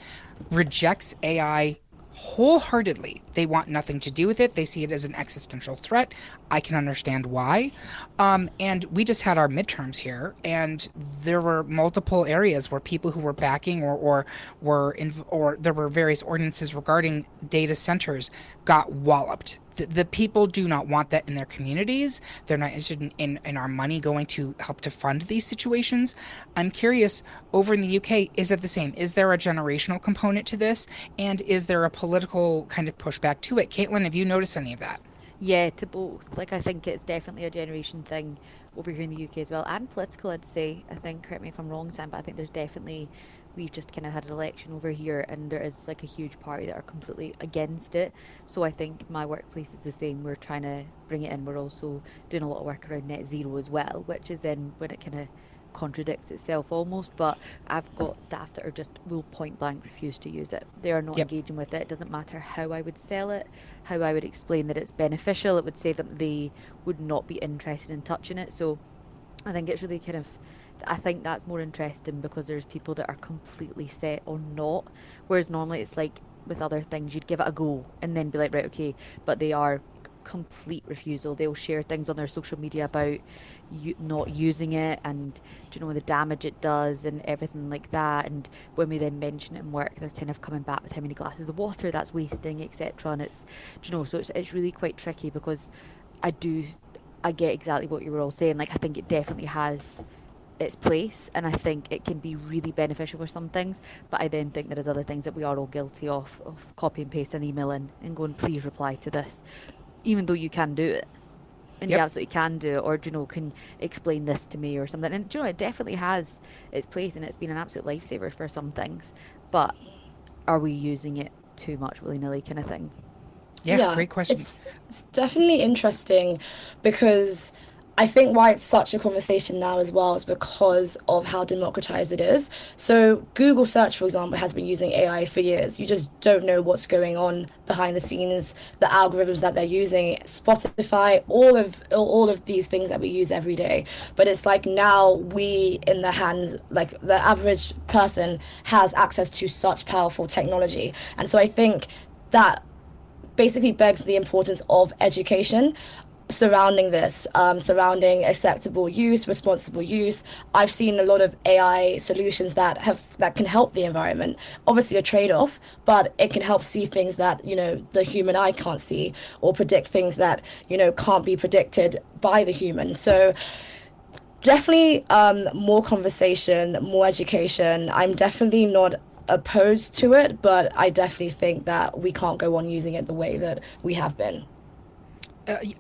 rejects AI wholeheartedly. They want nothing to do with it. They see it as an existential threat. I can understand why. And we just had our midterms here, and there were multiple areas where people who were backing or there were various ordinances regarding data centers got walloped. The people do not want that in their communities. They're not interested in our money going to help to fund these situations. I'm curious, over in the UK, is it the same? Is there a generational component to this? And is there a political kind of pushback to it? Caitlin, have you noticed any of that? Yeah, to both. Like, I think it's definitely a generation thing over here in the UK as well, and political, I'd say. I think, correct me if I'm wrong, Sam, but I think there's definitely we've just kind of had an election over here, and there is like a huge party that are completely against it. So I think my workplace is the same. We're trying to bring it in. We're also doing a lot of work around net zero as well, which is then when it kind of contradicts itself almost. But I've got staff that are just will point blank refuse to use it. They are not engaging with it. It doesn't matter how I would sell it, how I would explain that it's beneficial. It would say that they would not be interested in touching it. So I think it's really kind of, I think that's more interesting because there's people that are completely set on not, whereas normally it's like with other things you'd give it a go and then be like, right, okay, but they are complete refusal. They'll share things on their social media about not using it, and do you know the damage it does and everything like that. And when we then mention it in work, they're kind of coming back with how many glasses of water that's wasting, etc. And it's, do you know, so it's really quite tricky because I get exactly what you were all saying. Like, I think it definitely has its place, and I think it can be really beneficial for some things, but I then think there is other things that we are all guilty of copy and paste an email in and going, please reply to this, even though you can do it. And you absolutely can do it, or, you know, can explain this to me or something. And, you know, it definitely has its place, and it's been an absolute lifesaver for some things. But are we using it too much willy-nilly kind of thing? Yeah, great question. It's definitely interesting because I think why it's such a conversation now as well is because of how democratized it is. So Google search, for example, has been using AI for years. You just don't know what's going on behind the scenes, the algorithms that they're using, Spotify, all of these things that we use every day. But it's like now we in the hands, like the average person has access to such powerful technology. And so I think that basically begs the importance of education surrounding this, surrounding acceptable use, responsible use. I've seen a lot of AI solutions that can help the environment. Obviously a trade-off, but it can help see things that, you know, the human eye can't see, or predict things that, you know, can't be predicted by the human. So definitely more conversation, more education. I'm definitely not opposed to it, but I definitely think that we can't go on using it the way that we have been.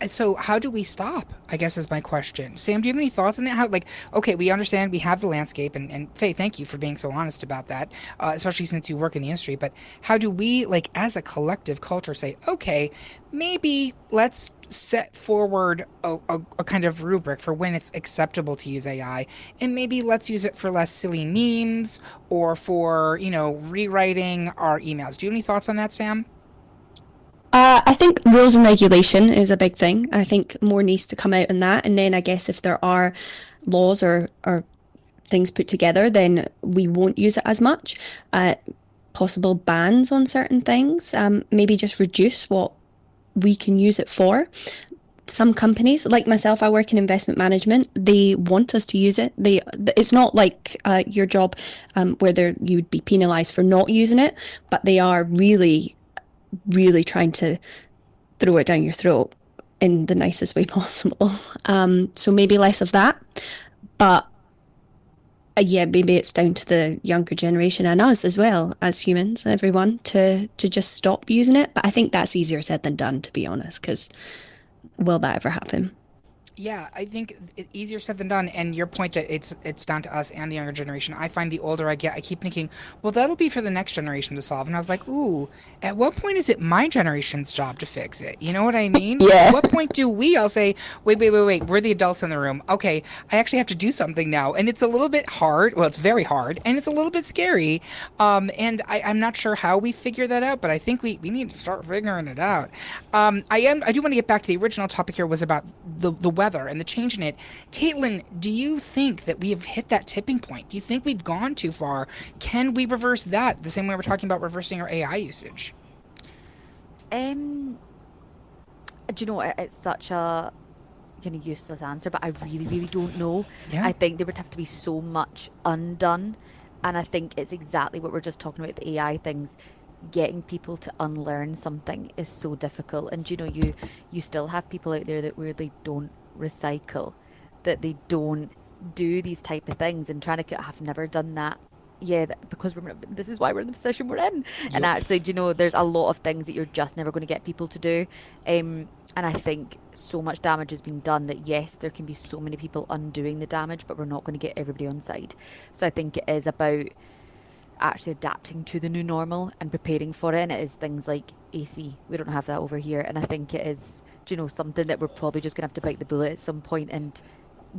So how do we stop, I guess, is my question. Sam, do you have any thoughts on that? How, like, okay, we understand we have the landscape, and Faye, thank you for being so honest about that, especially since you work in the industry, but how do we, like, as a collective culture say, okay, maybe let's set forward a kind of rubric for when it's acceptable to use AI, and maybe let's use it for less silly memes or for, you know, rewriting our emails. Do you have any thoughts on that, Sam? I think rules and regulation is a big thing. I think more needs to come out in that. And then I guess if there are laws or things put together, then we won't use it as much. Possible bans on certain things, maybe just reduce what we can use it for. Some companies, like myself, I work in investment management, they want us to use it. It's not like your job where you'd be penalised for not using it, but they are really trying to throw it down your throat in the nicest way possible. So maybe less of that. But yeah, maybe it's down to the younger generation and us as well, as humans, everyone, to just stop using it. But I think that's easier said than done, to be honest, because will that ever happen? Yeah, I think easier said than done. And your point that it's down to us and the younger generation. I find the older I get, I keep thinking, well, that'll be for the next generation to solve. And I was like, ooh, at what point is it my generation's job to fix it? You know what I mean? Yeah. At what point do I'll say, wait, we're the adults in the room. Okay, I actually have to do something now. And it's a little bit hard. Well, it's very hard. And it's a little bit scary. And I'm not sure how we figure that out, but I think we need to start figuring it out. I do want to get back to the original topic here was about the weather and the change in it. Caitlin, do you think that we have hit that tipping point? Do you think we've gone too far? Can we reverse that the same way we're talking about reversing our AI usage? Do you know, it's such a kind of useless answer, but I really don't know. Yeah. I think there would have to be so much undone, and I think it's exactly what we're just talking about, the AI things. Getting people to unlearn something is so difficult, and you know, you still have people out there that weirdly don't recycle, that they don't do these type of things, and trying to get, I've never done that. Yeah, because this is why we're in the position we're in. Yep. And actually, you know, there's a lot of things that you're just never going to get people to do. And I think so much damage has been done that yes, there can be so many people undoing the damage, but we're not going to get everybody on side. So I think it is about actually adapting to the new normal and preparing for it. And it is things like AC. We don't have that over here. And I think it is, something that we're probably just going to have to bite the bullet at some point. And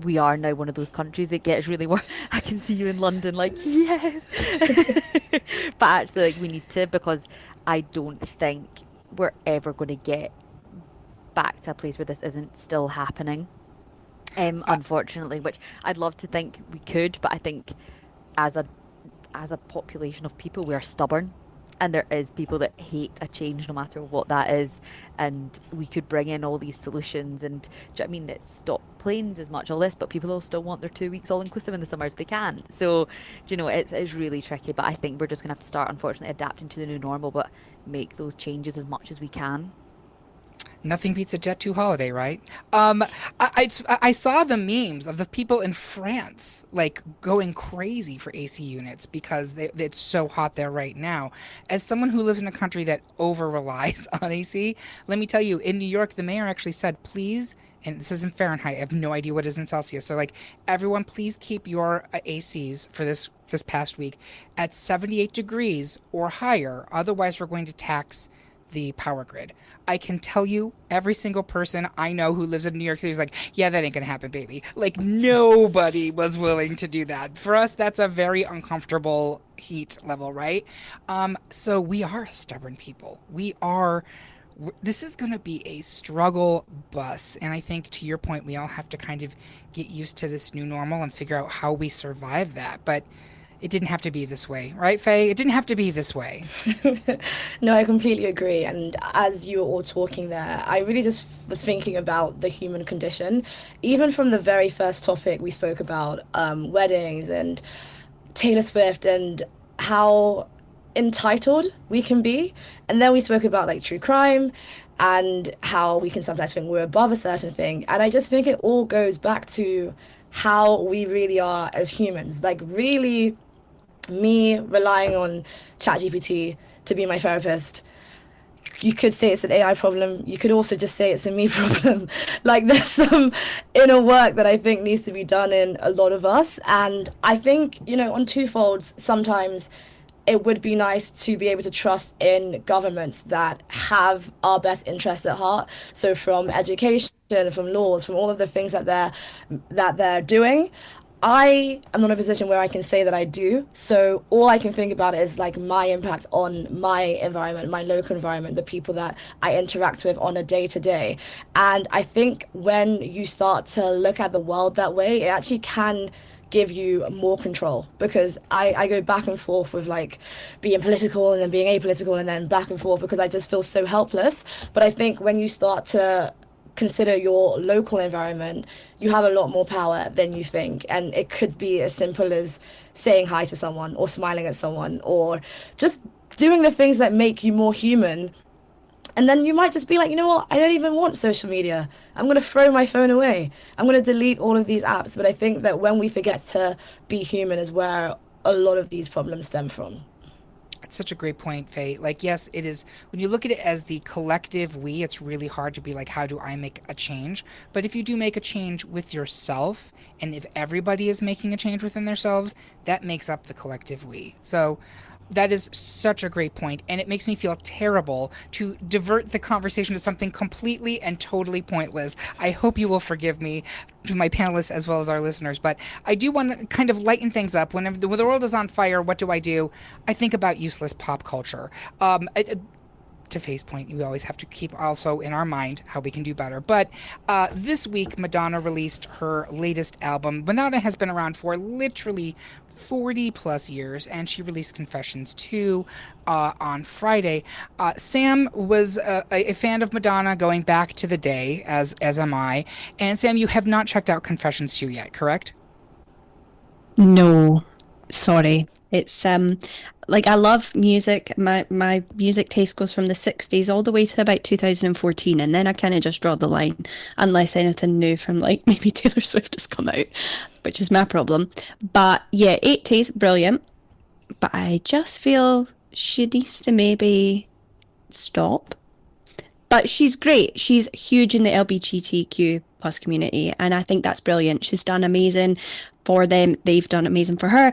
we are now one of those countries that gets really more. I can see you in London, like, yes. But actually, like, we need to, because I don't think we're ever going to get back to a place where this isn't still happening. Unfortunately, which I'd love to think we could, but I think as a population of people, we are stubborn, and there is people that hate a change no matter what that is. And we could bring in all these solutions, and do you know what I mean, that stop planes as much, all this, but people will still want their 2 weeks all inclusive in the summers. They can. So it's really tricky, but I think we're just gonna have to start, unfortunately, adapting to the new normal, but make those changes as much as we can. Nothing beats a Jet 2 holiday, right? I saw the memes of the people in France, like, going crazy for AC units because it's so hot there right now. As someone who lives in a country that over-relies on AC, let me tell you, in New York, the mayor actually said, please, and this is in Fahrenheit, I have no idea what it is in Celsius, so, like, everyone please keep your ACs for this past week at 78 degrees or higher, otherwise we're going to tax the power grid. I can tell you, every single person I know who lives in New York City is like, yeah, that ain't gonna happen, baby. Like, nobody was willing to do that. For us, that's a very uncomfortable heat level, right? So we are a stubborn people. This is gonna be a struggle bus. And I think, to your point, we all have to kind of get used to this new normal and figure out how we survive that. But it didn't have to be this way, right, Faye? It didn't have to be this way. No, I completely agree. And as you were all talking there, I really just was thinking about the human condition. Even from the very first topic we spoke about, weddings and Taylor Swift and how entitled we can be. And then we spoke about, like, true crime and how we can sometimes think we're above a certain thing. And I just think it all goes back to how we really are as humans. Like, really, me relying on ChatGPT to be my therapist, you could say it's an AI problem. You could also just say it's a me problem. Like, there's some inner work that I think needs to be done in a lot of us. And I think, on twofolds, sometimes it would be nice to be able to trust in governments that have our best interests at heart. So from education, from laws, from all of the things that they're doing, I am not in a position where I can say that I do. So all I can think about is, like, my impact on my environment, my local environment, the people that I interact with on a day-to-day. And I think when you start to look at the world that way, it actually can give you more control, because I go back and forth with, like, being political and then being apolitical and then back and forth because I just feel so helpless. But I think when you start to consider your local environment, you have a lot more power than you think. And it could be as simple as saying hi to someone or smiling at someone or just doing the things that make you more human. And then you might just be like, you know what, I don't even want social media. I'm going to throw my phone away. I'm going to delete all of these apps. But I think that when we forget to be human is where a lot of these problems stem from. That's such a great point, Faye. Like, yes, it is. When you look at it as the collective we, it's really hard to be like, how do I make a change? But if you do make a change with yourself, and if everybody is making a change within themselves, that makes up the collective we. So that is such a great point, and it makes me feel terrible to divert the conversation to something completely and totally pointless. I hope you will forgive me, to my panelists as well as our listeners, but I do want to kind of lighten things up. When the world is on fire, what do? I think about useless pop culture. To Faye's point, we always have to keep also in our mind how we can do better. But this week, Madonna released her latest album. Madonna has been around for literally 40 plus years, and she released Confessions 2 on Friday. Sam was a fan of Madonna going back to the day, as am I. And Sam, you have not checked out Confessions 2 yet, correct? No, sorry. It's like, I love music. My music taste goes from the 60s all the way to about 2014, and then I kind of just draw the line unless anything new from, like, maybe Taylor Swift has come out, which is my problem. But yeah, 80s, brilliant. But I just feel she needs to maybe stop. But she's great. She's huge in the LGBTQ plus community, and I think that's brilliant. She's done amazing for them. They've done amazing for her.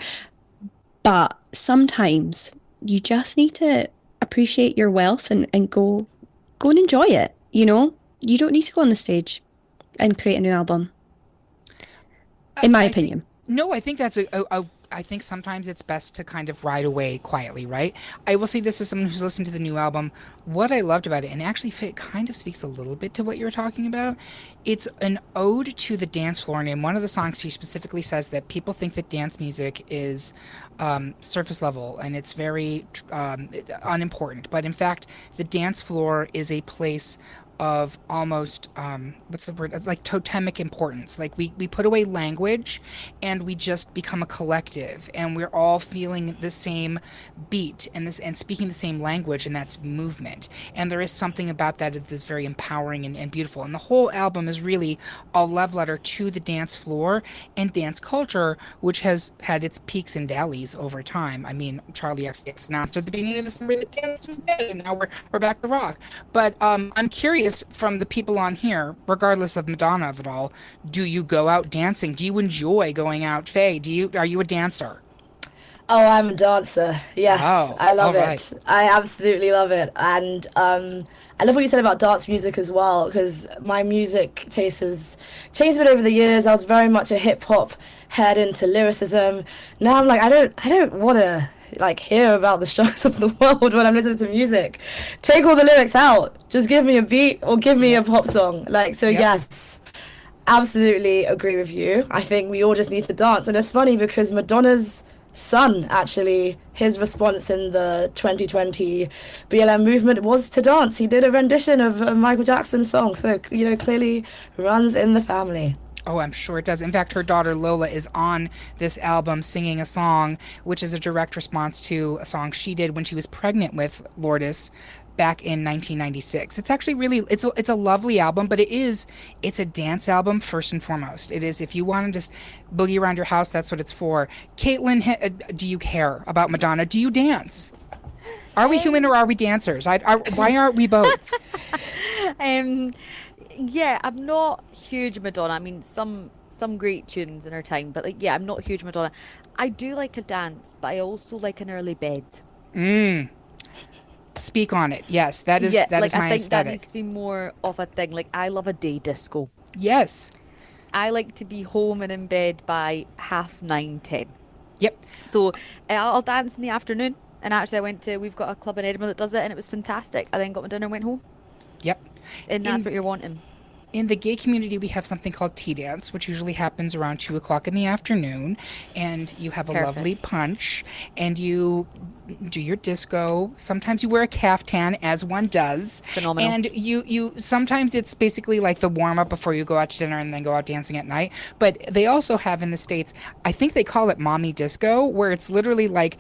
But sometimes you just need to appreciate your wealth and go and enjoy it, you know? You don't need to go on the stage and create a new album, in my opinion. I think that's I think sometimes it's best to kind of ride away quietly, right? I will say this as someone who's listened to the new album. What I loved about it, and actually it kind of speaks a little bit to what you were talking about, it's an ode to the dance floor. And in one of the songs, she specifically says that people think that dance music is surface level and it's very unimportant. But in fact, the dance floor is a place of almost what's the word, like totemic importance. Like we put away language and we just become a collective, and we're all feeling the same beat and speaking the same language, and that's movement. And there is something about that that's very empowering and beautiful. And the whole album is really a love letter to the dance floor and dance culture, which has had its peaks and valleys over time. I mean, Charlie XCX announced at the beginning of the summer that dance is dead, and now we're back to rock. But I'm curious from the people on here, regardless of Madonna of it all, do you go out dancing? Do you enjoy going out? Faye, are you a dancer? Oh, I'm a dancer. Yes, I love it. I absolutely love it. And I love what you said about dance music as well, because my music taste has changed a bit over the years. I was very much a hip hop head into lyricism. Now I'm like, I don't want to like hear about the struggles of the world when I'm listening to music. Take all the lyrics out. Just give me a beat or give me a pop song. Like, so yes, absolutely agree with you. I think we all just need to dance. And it's funny because Madonna's son, actually, his response in the 2020 BLM movement was to dance. He did a rendition of a Michael Jackson song. So, clearly runs in the family. Oh, I'm sure it does. In fact, her daughter Lola is on this album singing a song, which is a direct response to a song she did when she was pregnant with Lourdes back in 1996. It's actually really, it's a lovely album, but it's a dance album first and foremost. It is, if you want to just boogie around your house, that's what it's for. Caitlin, do you care about Madonna? Do you dance? Are we human or are we dancers? Why aren't we both? Yeah, I'm not huge Madonna. I mean, some great tunes in her time, but I'm not huge Madonna. I do like a dance, but I also like an early bed. Speak on it. Yes, that is my aesthetic. I think that needs to be more of a thing. Like, I love a day disco. Yes. I like to be home and in bed by 9:30, 10. Yep. So I'll dance in the afternoon. And actually, we've got a club in Edinburgh that does it, and it was fantastic. I then got my dinner and went home. Yep. And that's what you're wanting. In the gay community, we have something called tea dance, which usually happens around 2 o'clock in the afternoon. And you have a lovely punch, and you do your disco. Sometimes you wear a caftan, as one does. Phenomenal. And you sometimes it's basically like the warm up before you go out to dinner and then go out dancing at night. But they also have in the States, I think they call it mommy disco, where it's literally like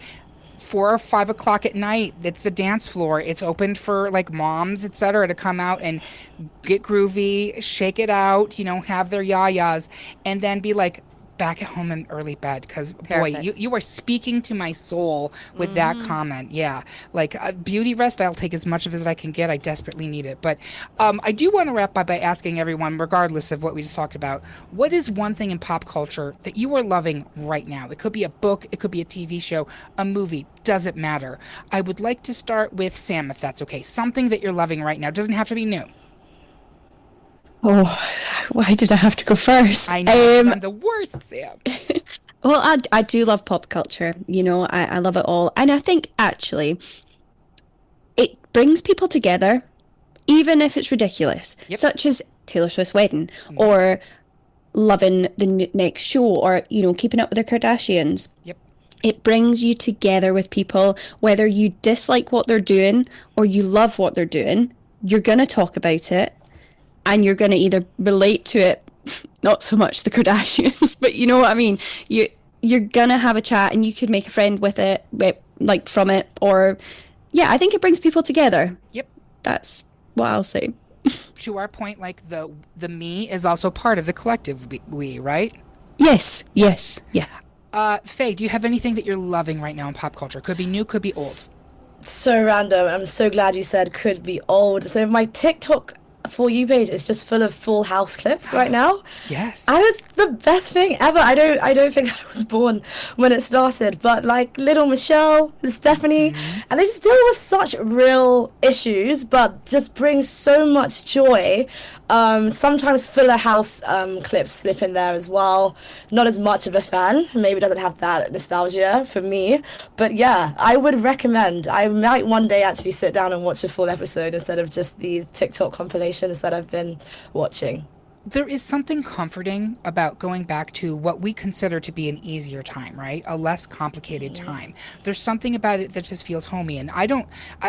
4 or 5 o'clock at night. It's the dance floor. It's opened for like moms, etc., to come out and get groovy, shake it out, have their yayas, and then be like back at home in early bed. Because boy, you are speaking to my soul with that comment. Yeah, like beauty rest, I'll take as much of it as I can get. I desperately need it. But I do want to wrap up by asking everyone, regardless of what we just talked about, what is one thing in pop culture that you are loving right now? It could be a book, it could be a TV show, a movie, doesn't matter. I would like to start with Sam, if that's okay. Something that you're loving right now. It doesn't have to be new. Oh, why did I have to go first? I know, I'm the worst, Sam. Well, I do love pop culture. I love it all. And I think, actually, it brings people together, even if it's ridiculous, such as Taylor Swift's wedding, or loving the next show, or, keeping up with the Kardashians. Yep. It brings you together with people, whether you dislike what they're doing or you love what they're doing, you're going to talk about it. And you're going to either relate to it, not so much the Kardashians, but you know what I mean? You're going to have a chat and you could make a friend with it, like from it, or, I think it brings people together. Yep. That's what I'll say. To our point, like the me is also part of the collective we, right? Yes, yeah. Faye, do you have anything that you're loving right now in pop culture? Could be new, could be old. So random. I'm so glad you said could be old. So my TikTok For You page is just full of Full House clips right now. Yes. And it's the best thing ever. I don't think I was born when it started, but like little Michelle and Stephanie, and they just deal with such real issues, but just bring so much joy. Sometimes Fuller House clips slip in there as well. Not as much of a fan. Maybe doesn't have that nostalgia for me. But yeah, I would recommend. I might one day actually sit down and watch a full episode instead of just these TikTok compilations that I've been watching. There is something comforting about going back to what we consider to be an easier time, right? A less complicated time. There's something about it that just feels homey. And I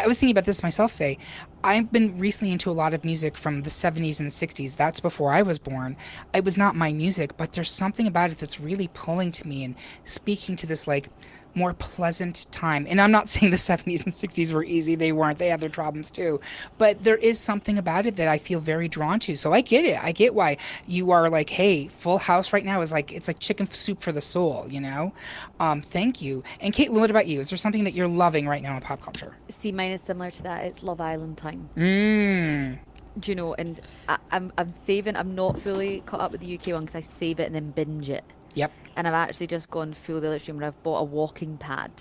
was thinking about this myself, Faye. I've been recently into a lot of music from the 70s and 60s. That's before I was born. It was not my music, but there's something about it that's really pulling to me and speaking to this like more pleasant time. And I'm not saying the 70s and 60s were easy. They weren't. They had their problems too. But there is something about it that I feel very drawn to. So I get it. I get why you are like, hey, Full House right now is like, it's like chicken soup for the soul, you know? Thank you. And Caitlin, what about you? Is there something that you're loving right now in pop culture? See, mine is similar to that. It's Love Island time. Do you know? And I'm saving. I'm not fully caught up with the UK one because I save it and then binge it. Yep. And I've actually just gone full the other extreme where I've bought a walking pad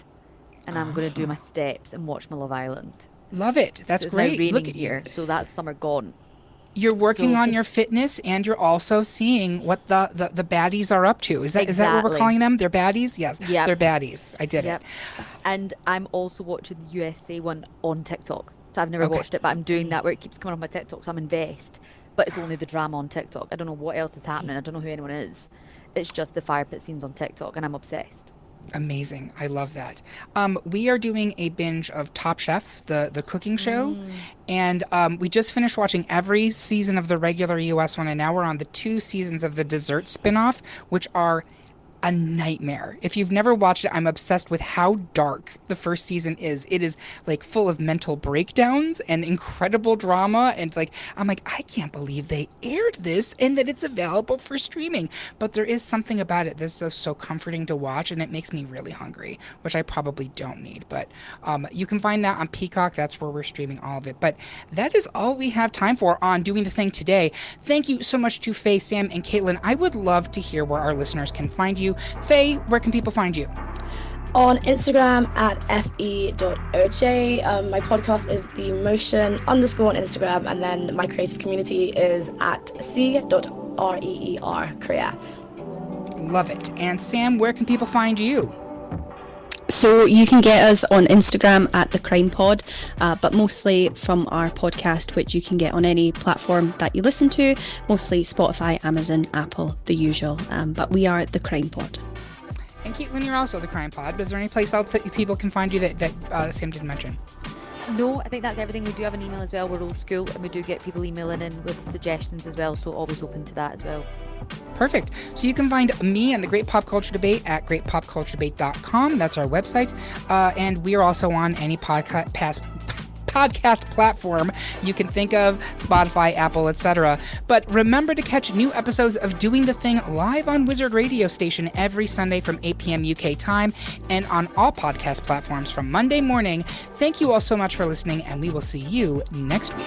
and I'm going to do my steps and watch my Love Island. Love it. That's so it's great. Now raining Look at here, so that's summer gone. You're working on your fitness and you're also seeing what the baddies are up to. Is that what we're calling them? They're baddies? Yes. Yep. They're baddies. I did it. And I'm also watching the USA one on TikTok. So I've never watched it, but I'm doing that where it keeps coming on my TikTok, so I'm invested. But it's only the drama on TikTok. I don't know what else is happening. I don't know who anyone is. It's just the fire pit scenes on TikTok, and I'm obsessed. Amazing. I love that. We are doing a binge of Top Chef, the cooking show. And we just finished watching every season of the regular US one, and now we're on the 2 seasons of the dessert spinoff, which are a nightmare. If you've never watched it, I'm obsessed with how dark the first season is. It is like full of mental breakdowns and incredible drama, and like I'm like, I can't believe they aired this and that it's available for streaming. But there is something about it that's just so comforting to watch, and it makes me really hungry, which I probably don't need. But you can find that on Peacock. That's where we're streaming all of it. But that is all we have time for on Doing the Thing today. Thank you so much to Faye, Sam, and Caitlin. I would love to hear where our listeners can find you. Faye, where can people find you? On Instagram at fe.oj. My podcast is The Motion _ on Instagram, and then my creative community is at c.reer, Korea. Love it. And Sam, where can people find you? So you can get us on Instagram at The Crime Pod, but mostly from our podcast, which you can get on any platform that you listen to, mostly Spotify, Amazon, Apple, the usual. But we are The Crime Pod. And Caitlin, you're also The Crime Pod. But is there any place else that people can find you that Sam didn't mention? No, I think that's everything. We do have an email as well. We're old school, and we do get people emailing in with suggestions as well, so always open to that as well. Perfect. So you can find me and the Great Pop Culture Debate at greatpopculturedebate.com. That's our website. And we are also on any podcast platform you can think of, Spotify, Apple, etc. But remember to catch new episodes of Doing the Thing live on Wizard Radio Station every Sunday from 8 p.m. UK time and on all podcast platforms from Monday morning. Thank you all so much for listening, and we will see you next week.